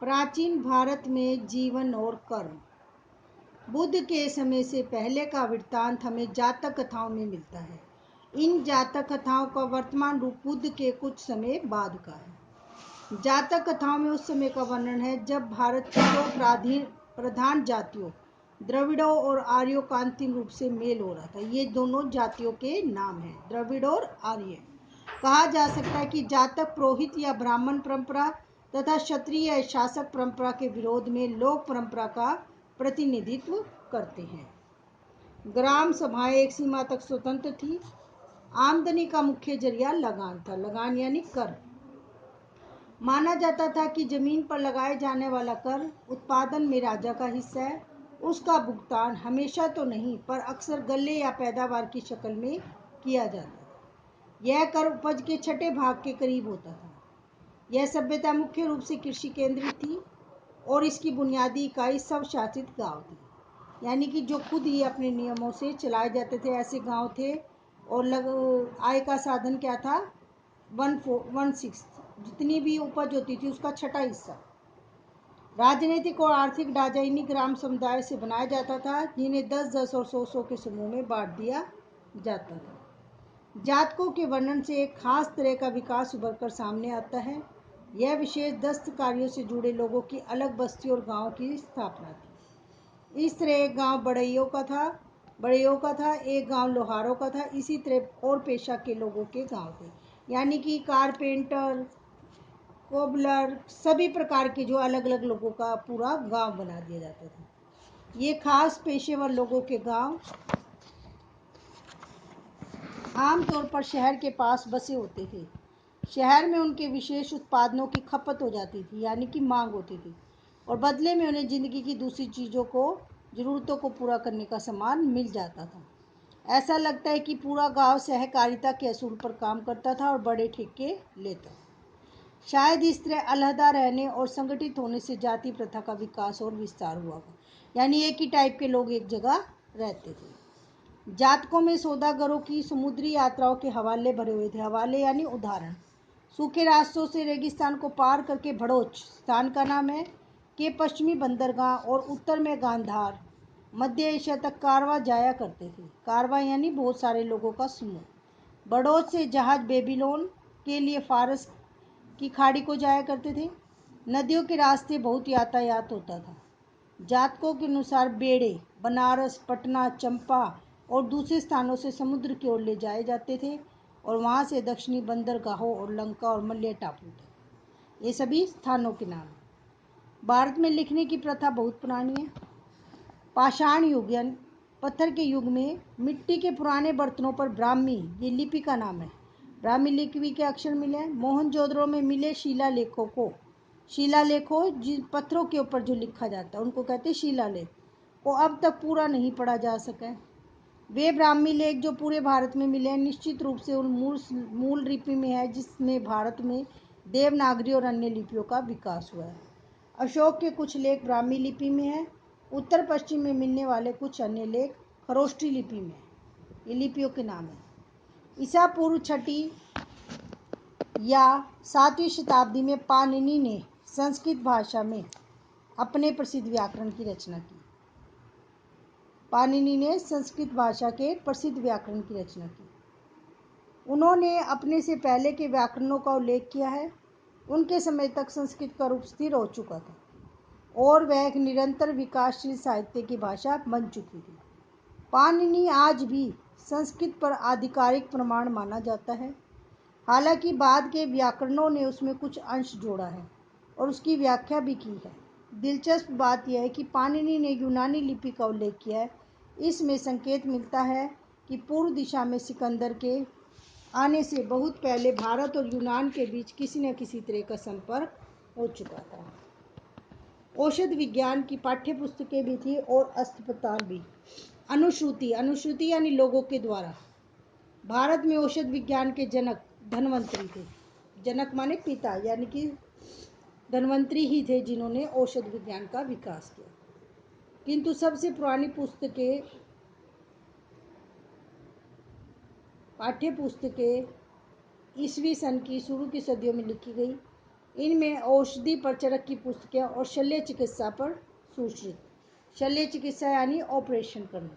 प्राचीन भारत में जीवन और कर्म। बुद्ध के समय से पहले का वृत्तांत हमें जातक कथाओं में मिलता है। इन जातक कथाओं का वर्तमान रूप बुद्ध के कुछ समय बाद का है। जातक कथाओं में उस समय का वर्णन है जब भारत की दो प्रधान जातियों द्रविड़ों और आर्यों का अंतिम रूप से मेल हो रहा था। ये दोनों जातियों के नाम हैं, द्रविड़ और आर्य। कहा जा सकता है कि जातक पुरोहित या ब्राह्मण परंपरा तथा क्षत्रिय या शासक परंपरा के विरोध में लोक परंपरा का प्रतिनिधित्व करते हैं। ग्राम सभाएं एक सीमा तक स्वतंत्र थी। आमदनी का मुख्य जरिया लगान था। लगान यानी कर। माना जाता था कि जमीन पर लगाए जाने वाला कर उत्पादन में राजा का हिस्सा है। उसका भुगतान हमेशा तो नहीं पर अक्सर गल्ले या पैदावार की शक्ल में किया जाता था। यह कर उपज के छठे भाग के करीब होता था। यह सभ्यता मुख्य रूप से कृषि केंद्रित थी और इसकी बुनियादी इकाई स्वशासित गांव थी, यानी कि जो खुद ही अपने नियमों से चलाए जाते थे, ऐसे गांव थे। और आय का साधन क्या था? 1/6 जितनी भी उपज होती थी उसका छठा हिस्सा। राजनीतिक और आर्थिक ढांचा इन्हीं ग्राम समुदाय से बनाया जाता था, जिन्हें 10-10 और 100-100 के समूह में बांट दिया जाता था। जातकों के वर्णन से एक खास तरह का विकास उभर कर सामने आता है। यह विशेष दस्तकारियों से जुड़े लोगों की अलग बस्ती और गांव की स्थापना थी। इस तरह एक गांव बढ़इयों का था, एक गांव लोहारों का था। इसी तरह और पेशा के लोगों के गांव थे, यानी कि कारपेंटर, कोबलर, सभी प्रकार के जो अलग अलग लोगों का पूरा गांव बना दिया जाता था। ये खास पेशेवर लोगों के गांव आमतौर पर शहर के पास बसे होते थे। शहर में उनके विशेष उत्पादनों की खपत हो जाती थी, यानी कि मांग होती थी, और बदले में उन्हें जिंदगी की दूसरी चीज़ों को, ज़रूरतों को पूरा करने का सामान मिल जाता था। ऐसा लगता है कि पूरा गांव सहकारिता के असूल पर काम करता था और बड़े ठेके लेता। शायद इस तरह अलहदा रहने और संगठित होने से जाति प्रथा का विकास और विस्तार हुआ, यानी एक ही टाइप के लोग एक जगह रहते थे। जातकों में सौदागरों की समुद्री यात्राओं के हवाले भरे हुए थे। हवाले यानी उदाहरण। सूखे रास्तों से रेगिस्तान को पार करके भड़ोच स्थान का नाम है के पश्चिमी बंदरगाह और उत्तर में गांधार मध्य एशिया तक कारवां जाया करते थे। कारवां यानी बहुत सारे लोगों का समूह। भड़ोच से जहाज बेबीलोन के लिए फारस की खाड़ी को जाया करते थे। नदियों के रास्ते बहुत यातायात होता था। जातकों के अनुसार बेड़े बनारस, पटना, चंपा और दूसरे स्थानों से समुद्र की ओर ले जाए जाते थे और वहां से दक्षिणी बंदरगाहों और लंका और मलय टापू थे। ये सभी स्थानों के नाम हैं। भारत में लिखने की प्रथा बहुत पुरानी है। पाषाण युग यानी पत्थर के युग में मिट्टी के पुराने बर्तनों पर ब्राह्मी, ये लिपि का नाम है, ब्राह्मी लिपि के अक्षर मिले हैं। मोहनजोदड़ो में मिले शिलालेखों जिन पत्थरों के ऊपर जो लिखा जाता है उनको कहते हैं शिलालेख, को अब तक पूरा नहीं पढ़ा जा सका है। वे ब्राह्मी लेख जो पूरे भारत में मिले हैं निश्चित रूप से उन मूल लिपि में है जिसमें भारत में देवनागरी और अन्य लिपियों का विकास हुआ है। अशोक के कुछ लेख ब्राह्मी लिपि में है। उत्तर पश्चिम में मिलने वाले कुछ अन्य लेख खरोष्टी लिपि में है। ये लिपियों के नाम है। ईसा पूर्व 6वीं या 7वीं शताब्दी में पाणिनि ने संस्कृत भाषा में अपने प्रसिद्ध व्याकरण की रचना की। पाणिनि ने संस्कृत भाषा के प्रसिद्ध व्याकरण की रचना की। उन्होंने अपने से पहले के व्याकरणों का उल्लेख किया है। उनके समय तक संस्कृत का रूप स्थिर हो चुका था और वह एक निरंतर विकासशील साहित्य की भाषा बन चुकी थी। पाणिनि आज भी संस्कृत पर आधिकारिक प्रमाण माना जाता है। हालांकि बाद के व्याकरणों ने उसमें कुछ अंश जोड़ा है और उसकी व्याख्या भी की है। दिलचस्प बात यह है कि पाणिनि ने यूनानी लिपि का उल्लेख किया है। इसमें संकेत मिलता है कि पूर्व दिशा में सिकंदर के आने से बहुत पहले भारत और यूनान के बीच किसी न किसी तरह का संपर्क हो चुका था। औषध विज्ञान की पाठ्य पुस्तकें भी थी और अस्पताल भी। अनुश्रुति यानी लोगों के द्वारा। भारत में औषध विज्ञान के जनक धन्वंतरी थे। जनक माने पिता, यानी कि धन्वंतरी ही थे जिन्होंने औषध विज्ञान का विकास किया। किंतु सबसे पुरानी पाठ्य पुस्तकें ईस्वी सन की शुरू की सदियों में लिखी गई। इनमें औषधि प्रचरक की पुस्तकें और शल्य चिकित्सा पर सुश्रुत। शल्य चिकित्सा यानी ऑपरेशन करना।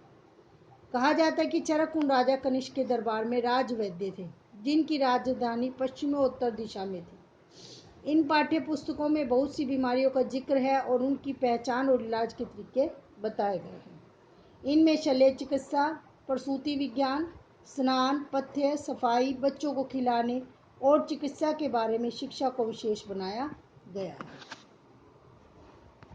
कहा जाता है कि चरक उन राजा कनिष्क के दरबार में राजवैद्य थे जिनकी राजधानी पश्चिमोत्तर दिशा में थी। इन पाठ्य पुस्तकों में बहुत सी बीमारियों का जिक्र है और उनकी पहचान और इलाज के तरीके बताए गए हैं। इनमें शल्य चिकित्सा, प्रसूति विज्ञान, स्नान, पथ्य, सफाई, बच्चों को खिलाने और चिकित्सा के बारे में शिक्षा को विशेष बनाया गया है।